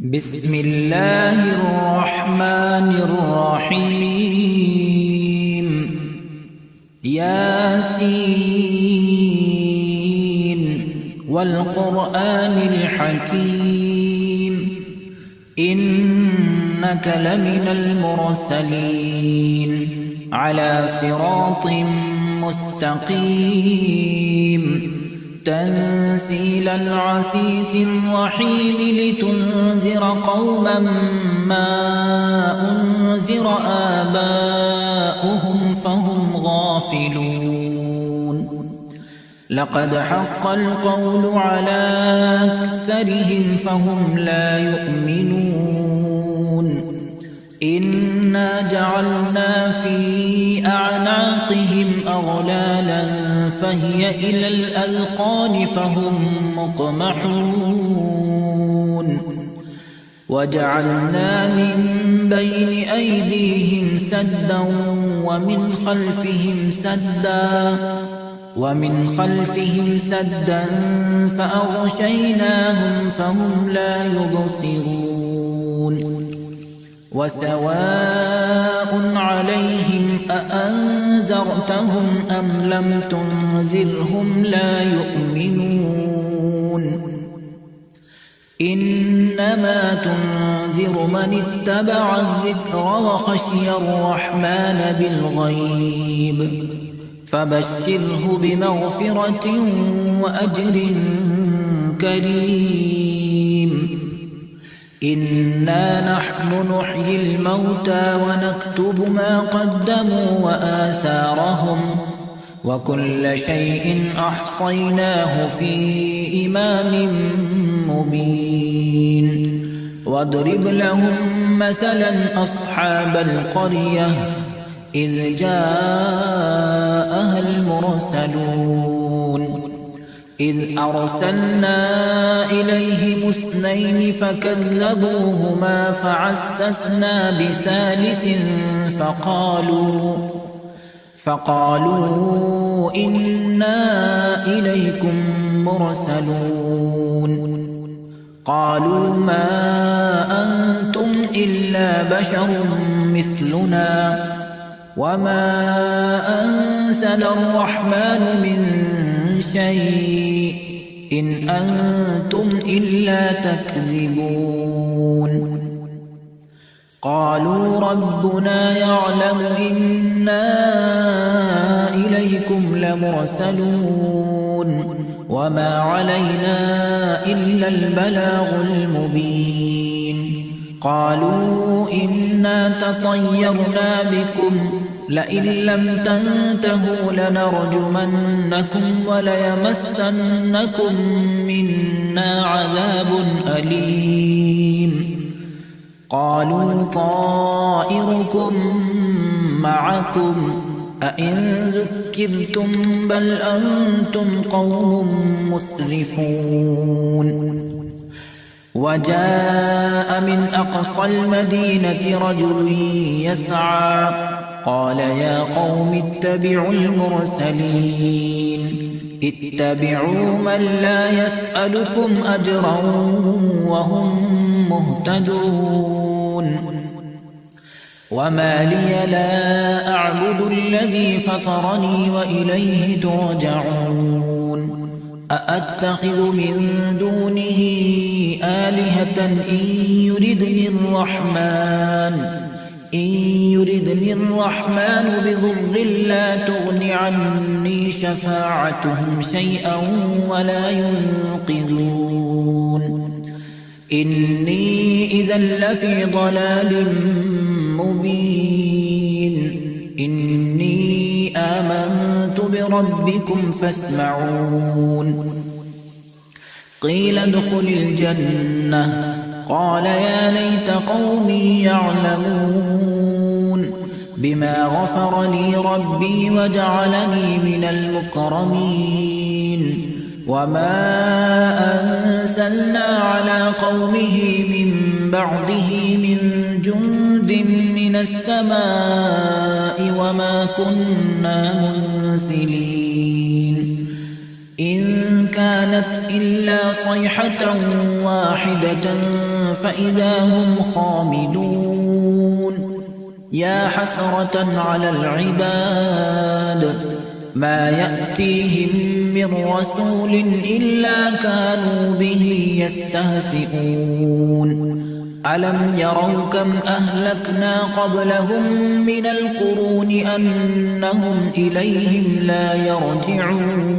بسم الله الرحمن الرحيم. ياسين والقرآن الحكيم إنك لمن المرسلين على صراط مستقيم تنزيل العزيز الرحيم لتنذر قوما ما أنذر آباؤهم فهم غافلون. لقد حق القول على أكثرهم فهم لا يؤمنون. إنا جعلنا في أعناقهم أغلالا فهي إلى الأذقان فهم مقمحون. وجعلنا من بين أيديهم سدا ومن خلفهم سدا فأغشيناهم فهم لا يبصرون. وسواء عليهم أأنذرتهم أم لم تنذرهم لا يؤمنون. إنما تنذر من اتبع الذكر وخشي الرحمن بالغيب فبشره بمغفرة وأجر كريم. إنا نحن نحيي الموتى ونكتب ما قدموا وآثارهم وكل شيء أحصيناه في إمام مبين. واضرب لهم مثلا أصحاب القرية إذ جاءها المرسلون إذ أرسلنا إليهم اثنين فكذبوهما فعززنا بثالث فقالوا إنا إليكم مرسلون. قالوا ما أنتم إلا بشر مثلنا وما أنزل الرحمن من شيء إن أنتم إلا تكذبون. قالوا ربنا يعلم إنا إليكم لمرسلون وما علينا إلا البلاغ المبين. قالوا إنا تطيرنا بكم لئن لم تنتهوا لنرجمنكم وليمسنكم منا عذاب أليم. قالوا طائركم معكم أئن ذكرتم بل أنتم قوم مسرفون. وجاء من أقصى المدينة رجل يسعى قال يا قوم اتبعوا المرسلين اتبعوا من لا يسألكم أجرا وهم مهتدون. وما لي لا أعبد الذي فطرني وإليه ترجعون. أأتخذ من دونه آلهة إن يردني الرحمن بضر لا تغن عني شفاعتهم شيئا ولا ينقذون. إني إذا لفي ضلال مبين. إني آمنت بربكم فاسمعون. قيل ادخل الجنة قال يا ليت قومي يعلمون بما غفر لي ربي وجعلني من المكرمين. وما أنزلنا على قومه من بعده من جند من السماء وما كنا منزلين. إن كان كانت إلا صيحة واحدة فإذا هم خامدون يا حسرة على العباد ما يأتيهم من رسول إلا كانوا به يستهزئون ألم يروا كم أهلكنا قبلهم من القرون أنهم إليهم لا يرجعون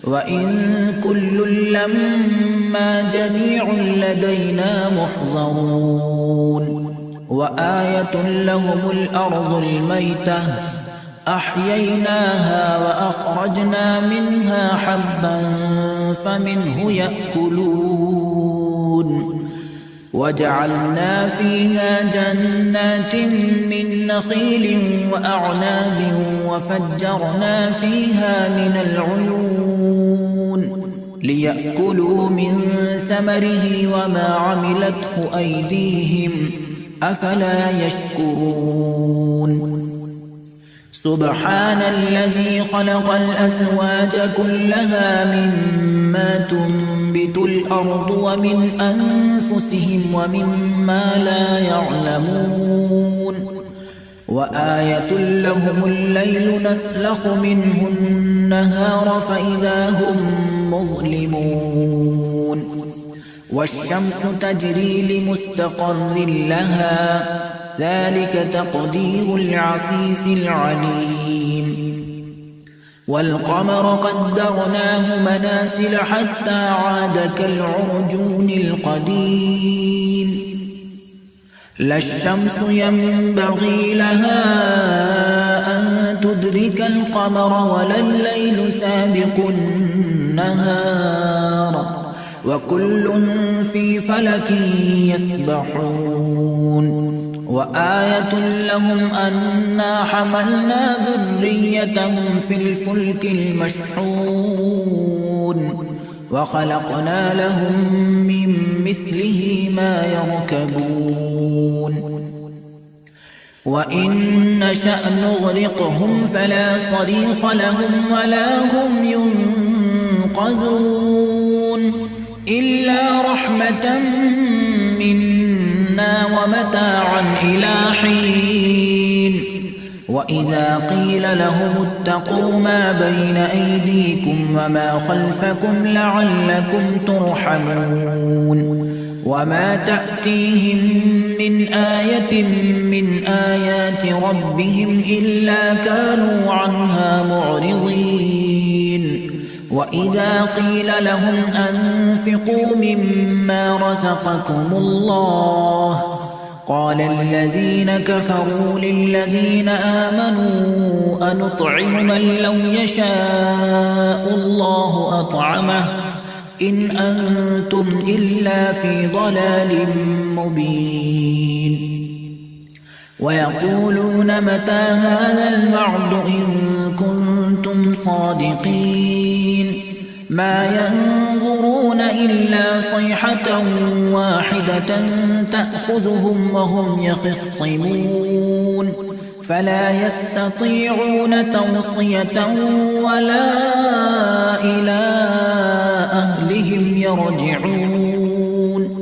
وإن كل لما جميع لدينا محضرون وآية لهم الأرض الميتة أحييناها وأخرجنا منها حبا فمنه يأكلون وجعلنا فيها جنات من نخيل وأعناب وفجرنا فيها من العيون ليأكلوا من ثمره وما عملته أيديهم أفلا يشكرون سبحان الذي خلق الأزواج كلها مما تنبت الأرض ومن أنفسهم ومما لا يعلمون وآية لهم الليل نسلخ منه النهار فإذا هم مظلمون والشمس تجري لمستقر لها ذلك تقدير العزيز العليم والقمر قدرناه منازل حتى عاد كالعرجون القديم لا الشمس ينبغي لها أن تدرك القمر ولا الليل سابق النهار وكل في فلك يسبحون وآية لهم أنا حملنا ذريتهم في الفلك المشحون وخلقنا لهم من مثله ما يركبون وإن نشأ نغرقهم فلا صريخ لهم ولا هم ينقذون إلا رحمة منا ومتاعا إلى حين وإذا قيل لهم اتقوا ما بين أيديكم وما خلفكم لعلكم ترحمون وما تأتيهم من آية من آيات ربهم إلا كانوا عنها معرضين وإذا قيل لهم أنفقوا مما رزقكم الله قال الذين كفروا للذين آمنوا أنطعم من لو يشاء الله أطعمه إن أنتم إلا في ضلال مبين ويقولون متى هذا الوعد إن كنتم صادقين ما ينظرون إلا صيحة واحدة تأخذهم وهم يخصمون فلا يستطيعون توصية ولا إلى أهلهم يرجعون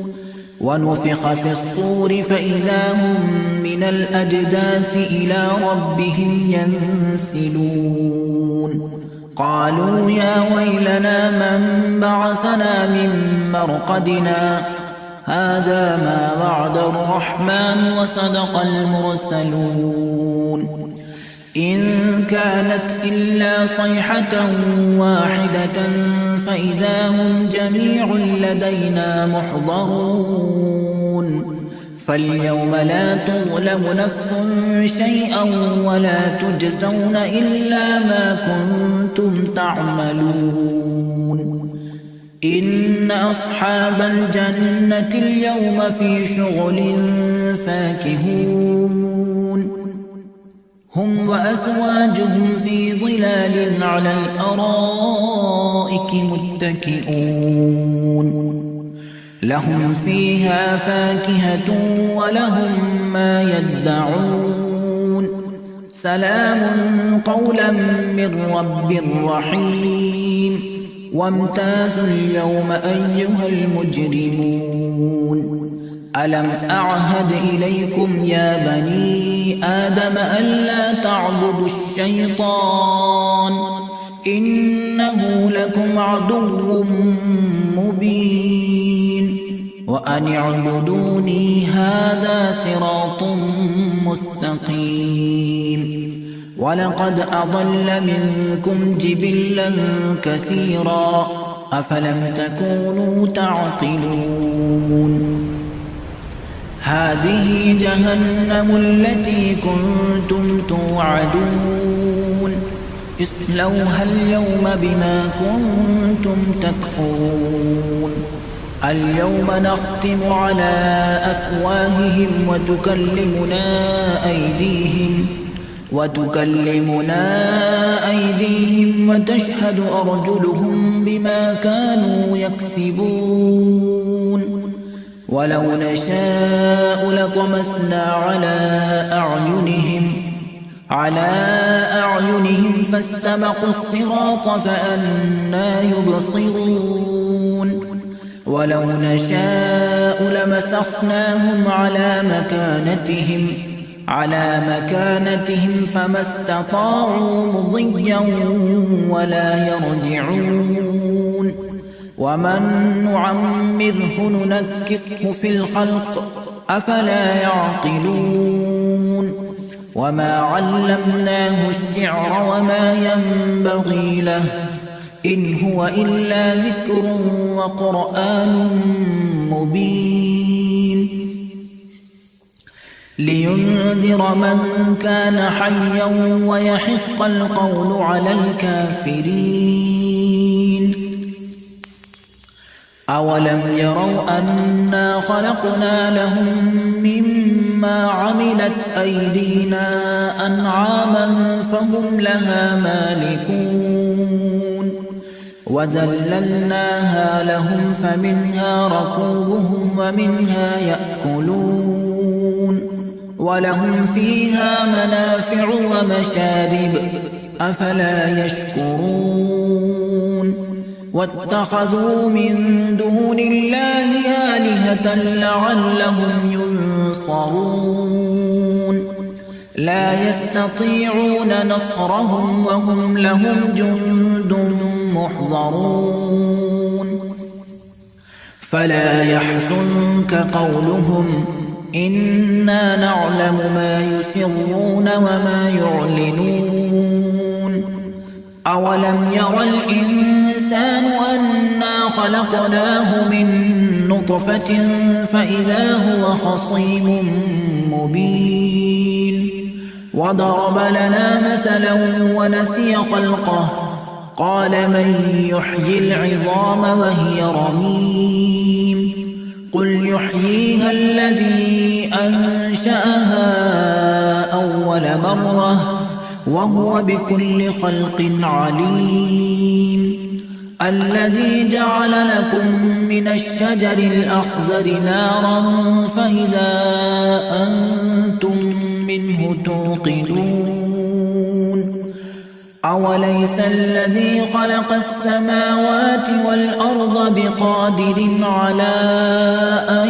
ونفخ في الصور فإذا هم من الأجداث إلى ربهم ينسلون قالوا يا ويلنا من بعثنا من مرقدنا هذا ما وعد الرحمن وصدق المرسلون إن كانت إلا صيحة واحدة فإذا هم جميع لدينا محضرون فاليوم لا تظلم نفس شيئا ولا تجزون إلا ما كنتم تعملون إن أصحاب الجنة اليوم في شغل فاكهون هم وأزواجهم في ظلال على الأرائك متكئون لهم فيها فاكهة ولهم ما يدعون سلام قولا من رب رحيم وامتازوا اليوم أيها المجرمون ألم أعهد إليكم يا بني آدم ألا تعبدوا الشيطان إنه لكم عدو مبين وأن اعبدوني هذا صراط مستقيم ولقد أضل منكم جبلا كثيرا أفلم تكونوا تعقلون هذه جهنم التي كنتم توعدون اصلوها اليوم بما كنتم تكفرون اليوم نختم على أفواههم وتكلمنا أيديهم وتشهد أرجلهم بما كانوا يكسبون ولو نشاء لطمسنا على أعينهم فاستبقوا الصراط فأنى يبصرون ولو نشاء لمسخناهم على مكانتهم فما استطاعوا مضيا ولا يرجعون ومن نعمره ننكسه في الخلق أفلا يعقلون وما علمناه الشعر وما ينبغي له إن هو إلا ذكر وقرآن مبين لينذر من كان حيا ويحق القول على الكافرين أولم يروا أنا خلقنا لهم مما عملت أيدينا أنعاما فهم لها مالكون وذللناها لهم فمنها ركوبهم ومنها يأكلون ولهم فيها منافع ومشارب أفلا يشكرون واتخذوا من دون الله آلهة لعلهم ينصرون لا يستطيعون نصرهم وهم لهم جند محضرون فلا يحزنك قولهم إنا نعلم ما يسرون وما يعلنون أولم ير الإنسان أنا خلقناه من نطفة فإذا هو خصيم مبين وضرب لنا مثلا ونسي خلقه قال من يحيي العظام وهي رميم قل يحييها الذي أنشأها أول مرة وهو بكل خلق عليم الذي جعل لكم من الشجر الأخضر نارا فإذا أنتم منه توقدون أوليس الذي خلق السماوات والأرض بقادر على أن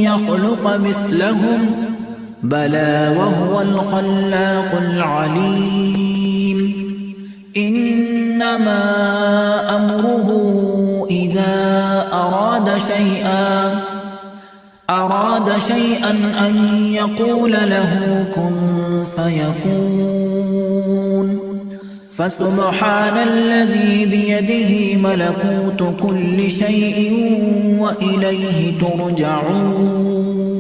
يخلق مثلهم بلى وهو الخلاق العليم إنما أمره إذا أراد شيئا أن يقول له كن فيكون فسبحان الذي بيده ملكوت كل شيء وإليه ترجعون